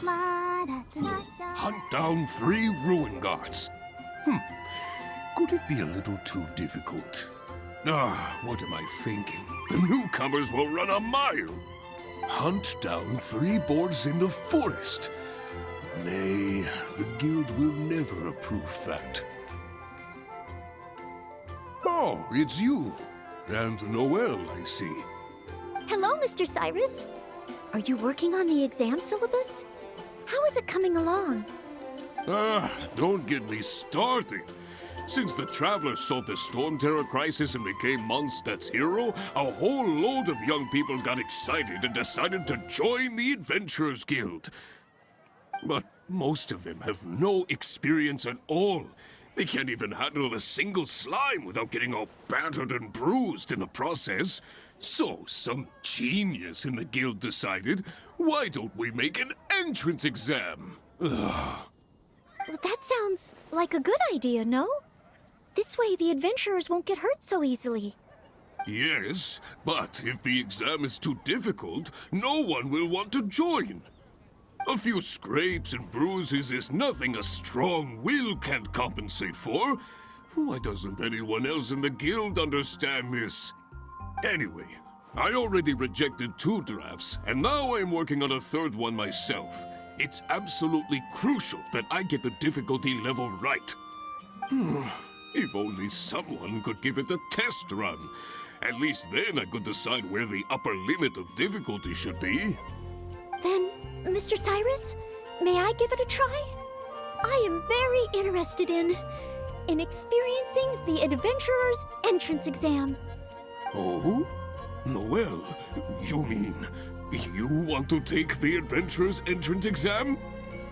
Hunt down 3 ruin guards. Could it be a little too difficult? What am I thinking? The newcomers will run a mile. Hunt down 3 boards in the forest. Nay, the guild will never approve that. Oh, it's you. And Noelle, I see. Hello, Mr. Cyrus. Are you working on the exam syllabus? How is it coming along? Don't get me started. Since the Travelers solved the Storm Terror crisis and became Mondstadt's hero, a whole load of young people got excited and decided to join the Adventurers Guild. But most of them have no experience at all. They can't even handle a single slime without getting all battered and bruised in the process. So some genius in the guild decided, why don't we make an entrance exam? Well, that sounds like a good idea, no? This way the adventurers won't get hurt so easily. Yes, but if the exam is too difficult, no one will want to join. A few scrapes and bruises is nothing a strong will can't compensate for. Why doesn't anyone else in the guild understand this? Anyway, I already rejected 2 drafts, and now I'm working on a 3rd one myself. It's absolutely crucial that I get the difficulty level right. If only someone could give it a test run. At least then I could decide where the upper limit of difficulty should be. Then, Mr. Cyrus, may I give it a try? I am very interested in experiencing the Adventurer's entrance exam. Oh? Noelle, you mean you want to take the Adventurer's entrance exam?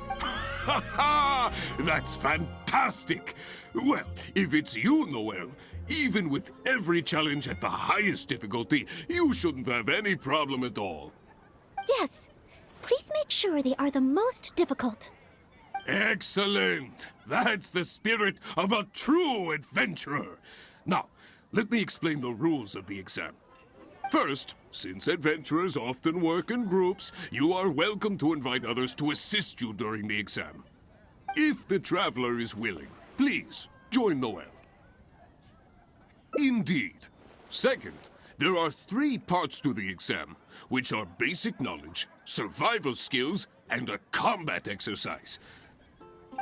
Ha ha! That's fantastic! Well, if it's you, Noelle, even with every challenge at the highest difficulty, you shouldn't have any problem at all. Yes. Please make sure they are the most difficult. Excellent! That's the spirit of a true adventurer. Now, let me explain the rules of the exam. First, since adventurers often work in groups, you are welcome to invite others to assist you during the exam. If the traveler is willing, please join Noelle. Indeed. Second, there are 3 parts to the exam, which are basic knowledge, survival skills, and a combat exercise.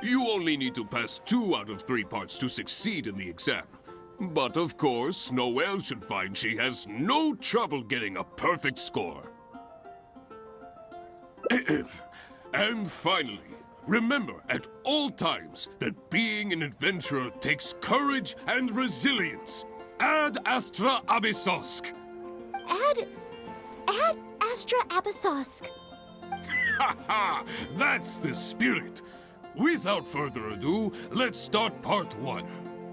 You only need to pass 2 out of 3 parts to succeed in the exam. But of course, Noelle should find she has no trouble getting a perfect score. And finally, remember at all times that being an adventurer takes courage and resilience. Ad Astra Abyssosk. Ad Astra Abyssosk. Ha ha! That's the spirit! Without further ado, let's start part 1.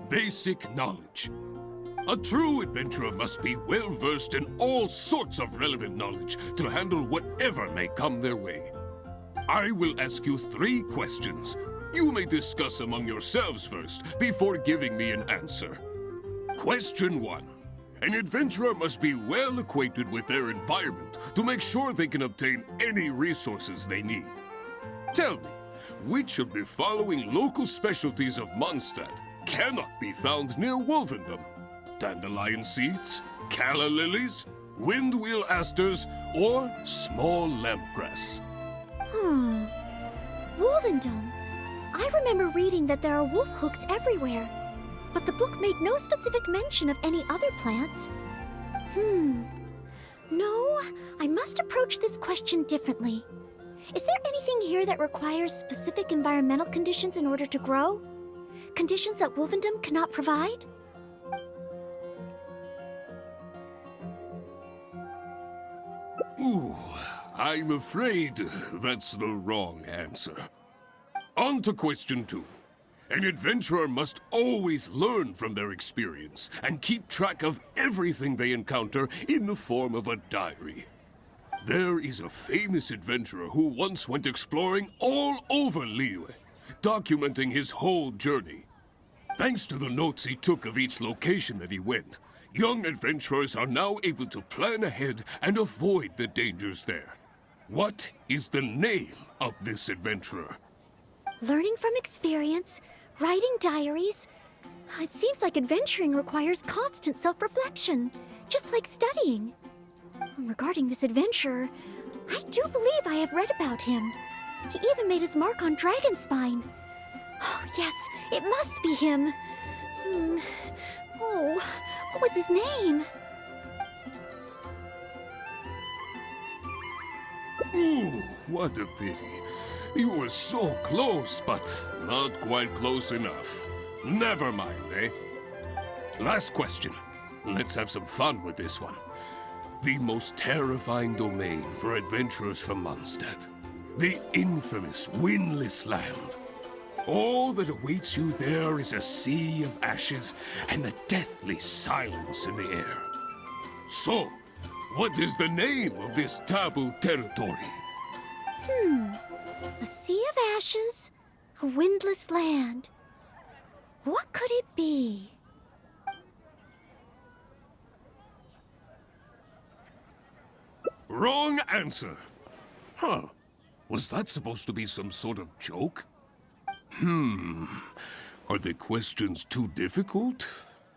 Basic knowledge. A true adventurer must be well-versed in all sorts of relevant knowledge to handle whatever may come their way. I will ask you 3 questions. You may discuss among yourselves first before giving me an answer. Question 1. An adventurer must be well acquainted with their environment to make sure they can obtain any resources they need. Tell me, which of the following local specialties of Mondstadt cannot be found near Wolvendom? Dandelion seeds, calla lilies, windwheel asters, or small lampgrass? Wolvendom. I remember reading that there are wolf hooks everywhere, but the book made no specific mention of any other plants. No, I must approach this question differently. Is there anything here that requires specific environmental conditions in order to grow? Conditions that Wolvendom cannot provide? Ooh, I'm afraid that's the wrong answer. On to question 2. An adventurer must always learn from their experience and keep track of everything they encounter in the form of a diary. There is a famous adventurer who once went exploring all over Liyue, documenting his whole journey. Thanks to the notes he took of each location that he went, young adventurers are now able to plan ahead and avoid the dangers there. What is the name of this adventurer? Learning from experience, writing diaries. It seems like adventuring requires constant self-reflection, just like studying. Regarding this adventurer, I do believe I have read about him. He even made his mark on Dragonspine. Oh, yes, it must be him. Oh, what was his name? Ooh, what a pity. You were so close, but not quite close enough. Never mind, eh? Last question. Let's have some fun with this one. The most terrifying domain for adventurers from Mondstadt. The infamous Windless Land. All that awaits you there is a sea of ashes and the deathly silence in the air. So, what is the name of this taboo territory? A sea of ashes, a windless land. What could it be? Wrong answer. Huh. Was that supposed to be some sort of joke? Are the questions too difficult?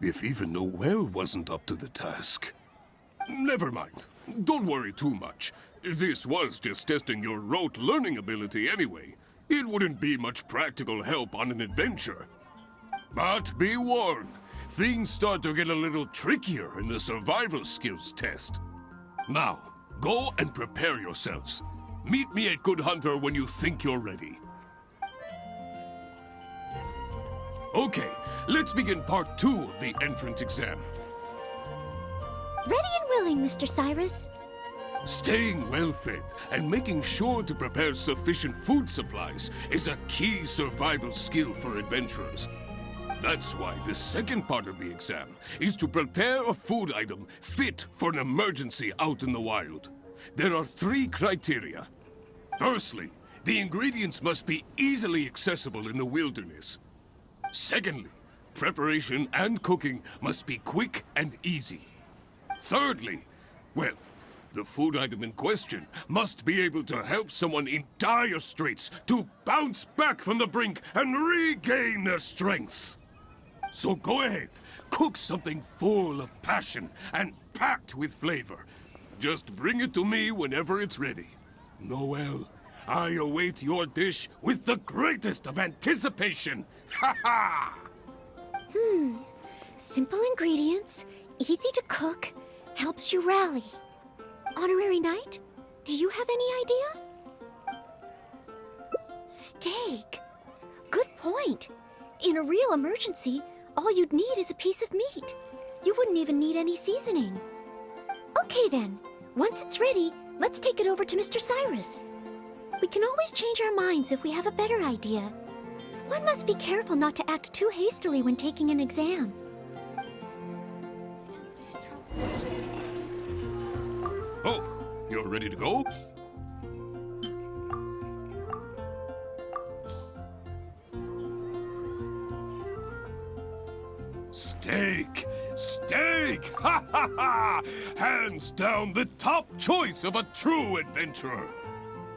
If even Noelle wasn't up to the task. Never mind. Don't worry too much. This was just testing your rote learning ability anyway. It wouldn't be much practical help on an adventure. But be warned, things start to get a little trickier in the survival skills test. Now, go and prepare yourselves. Meet me at Good Hunter when you think you're ready. Okay, let's begin part 2 of the entrance exam. Ready and willing, Mr. Cyrus. Staying well-fed and making sure to prepare sufficient food supplies is a key survival skill for adventurers. That's why the second part of the exam is to prepare a food item fit for an emergency out in the wild. There are 3 criteria. Firstly, the ingredients must be easily accessible in the wilderness. Secondly, preparation and cooking must be quick and easy. Thirdly, well, the food item in question must be able to help someone in dire straits to bounce back from the brink and regain their strength. So go ahead, cook something full of passion and packed with flavor. Just bring it to me whenever it's ready. Noelle, I await your dish with the greatest of anticipation. Ha ha! Simple ingredients, easy to cook, helps you rally. Honorary Knight, do you have any idea? Steak. Good point. In a real emergency, all you'd need is a piece of meat. You wouldn't even need any seasoning. Okay then, once it's ready, let's take it over to Mr. Cyrus. We can always change our minds if we have a better idea. One must be careful not to act too hastily when taking an exam. Oh, you're ready to go? Steak! Steak! Ha ha ha! Hands down the top choice of a true adventurer.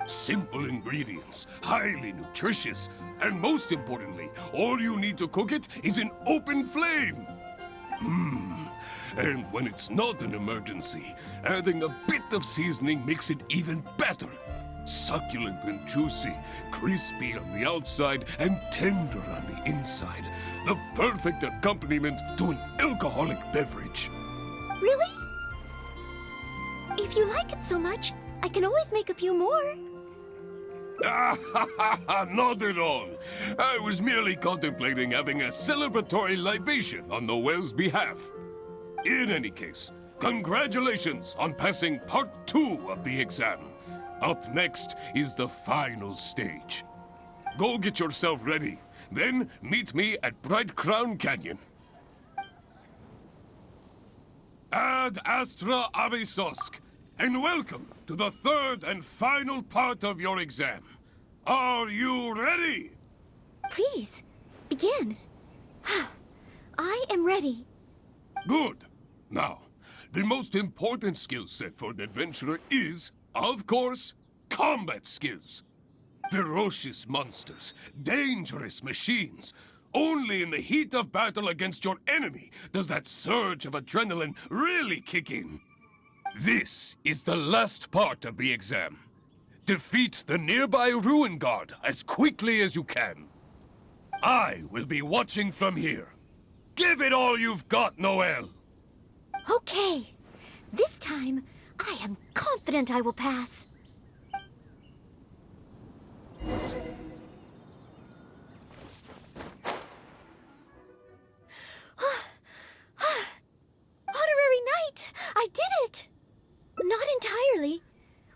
Simple ingredients, highly nutritious, and most importantly, all you need to cook it is an open flame. And when it's not an emergency, adding a bit of seasoning makes it even better. Succulent and juicy, crispy on the outside and tender on the inside. The perfect accompaniment to an alcoholic beverage. Really? If you like it so much, I can always make a few more. Not at all. I was merely contemplating having a celebratory libation on Noelle's behalf. In any case, congratulations on passing part 2 of the exam. Up next is the final stage. Go get yourself ready. Then meet me at Bright Crown Canyon. Ad Astra Abysosk, and welcome to the 3rd and final part of your exam. Are you ready? Please, begin. I am ready. Good. Now, the most important skill set for an adventurer is, of course, combat skills. Ferocious monsters, dangerous machines. Only in the heat of battle against your enemy does that surge of adrenaline really kick in. This is the last part of the exam. Defeat the nearby ruin guard as quickly as you can. I will be watching from here. Give it all you've got, Noelle! Okay. This time, I am confident I will pass. Honorary Knight! I did it! Not entirely.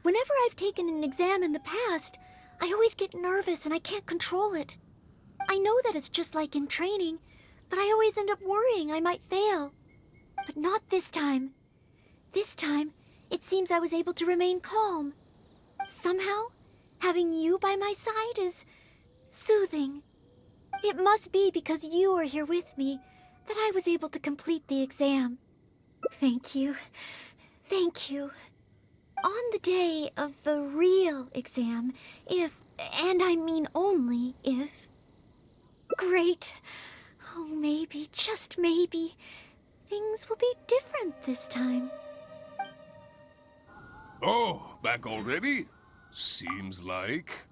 Whenever I've taken an exam in the past, I always get nervous and I can't control it. I know that it's just like in training, but I always end up worrying I might fail. But not this time. This time, it seems I was able to remain calm. Somehow, having you by my side is soothing. It must be because you are here with me that I was able to complete the exam. Thank you. Thank you. On the day of the real exam, if, and I mean only if... Great. Oh, maybe, just maybe, things will be different this time. Oh, back already? Seems like.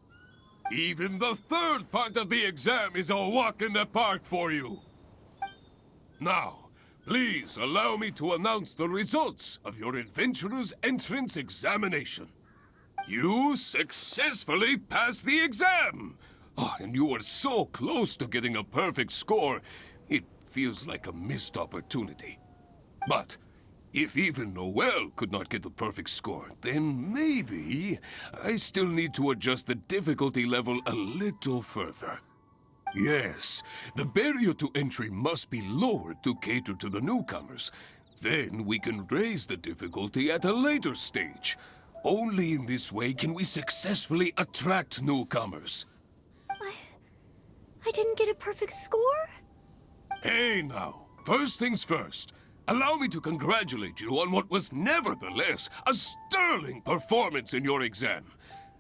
Even the third part of the exam is a walk in the park for you. Now, please allow me to announce the results of your adventurer's entrance examination. You successfully passed the exam! Oh, and you were so close to getting a perfect score, it feels like a missed opportunity. But if even Noelle could not get the perfect score, then maybe I still need to adjust the difficulty level a little further. Yes, the barrier to entry must be lowered to cater to the newcomers. Then we can raise the difficulty at a later stage. Only in this way can we successfully attract newcomers. I didn't get a perfect score? Hey now, first things first. Allow me to congratulate you on what was nevertheless a sterling performance in your exam.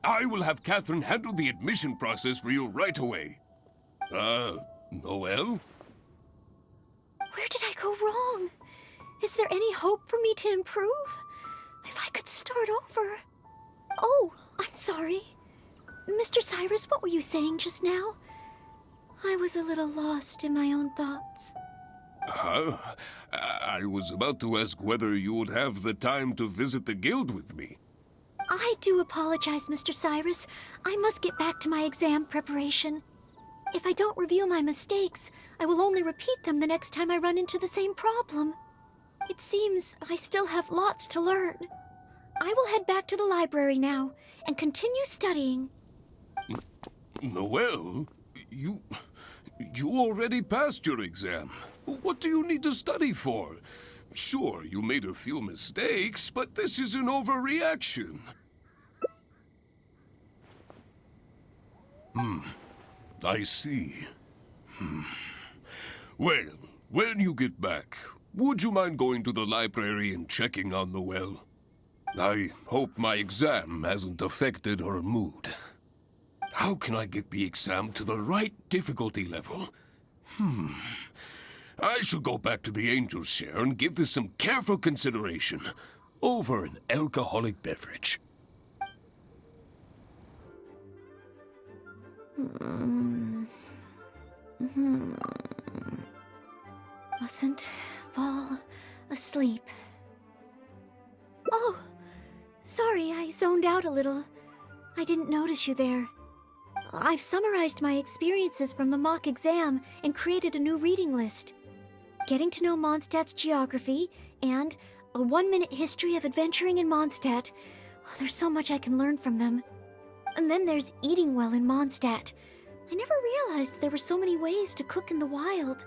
I will have Catherine handle the admission process for you right away. Noelle? Where did I go wrong? Is there any hope for me to improve? If I could start over. Oh, I'm sorry. Mr. Cyrus, what were you saying just now? I was a little lost in my own thoughts. I was about to ask whether you would have the time to visit the guild with me. I do apologize, Mr. Cyrus. I must get back to my exam preparation. If I don't review my mistakes, I will only repeat them the next time I run into the same problem. It seems I still have lots to learn. I will head back to the library now and continue studying. Noelle, you already passed your exam. What do you need to study for? Sure, you made a few mistakes, but this is an overreaction. I see. Well, when you get back, would you mind going to the library and checking on Noelle? I hope my exam hasn't affected her mood. How can I get the exam to the right difficulty level? I should go back to the Angel's Share and give this some careful consideration over an alcoholic beverage. Mustn't fall asleep. Oh, sorry, I zoned out a little. I didn't notice you there. I've summarized my experiences from the mock exam and created a new reading list. Getting to know Mondstadt's geography and a 1-minute history of adventuring in Mondstadt. Oh, there's so much I can learn from them. And then there's eating well in Mondstadt. I never realized there were so many ways to cook in the wild.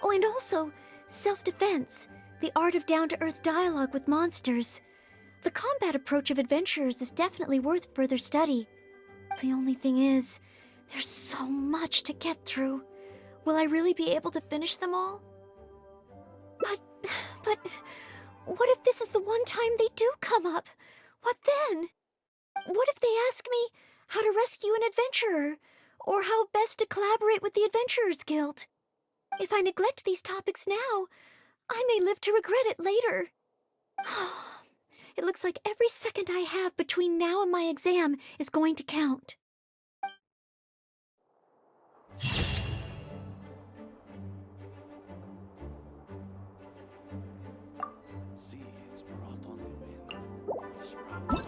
Oh, and also self-defense, the art of down-to-earth dialogue with monsters. The combat approach of adventurers is definitely worth further study. The only thing is, there's so much to get through. Will I really be able to finish them all? But, what if this is the one time they do come up? What then? What if they ask me how to rescue an adventurer, or how best to collaborate with the Adventurers Guild? If I neglect these topics now, I may live to regret it later. It looks like every second I have between now and my exam is going to count. Seeds brought on the wind will sprout.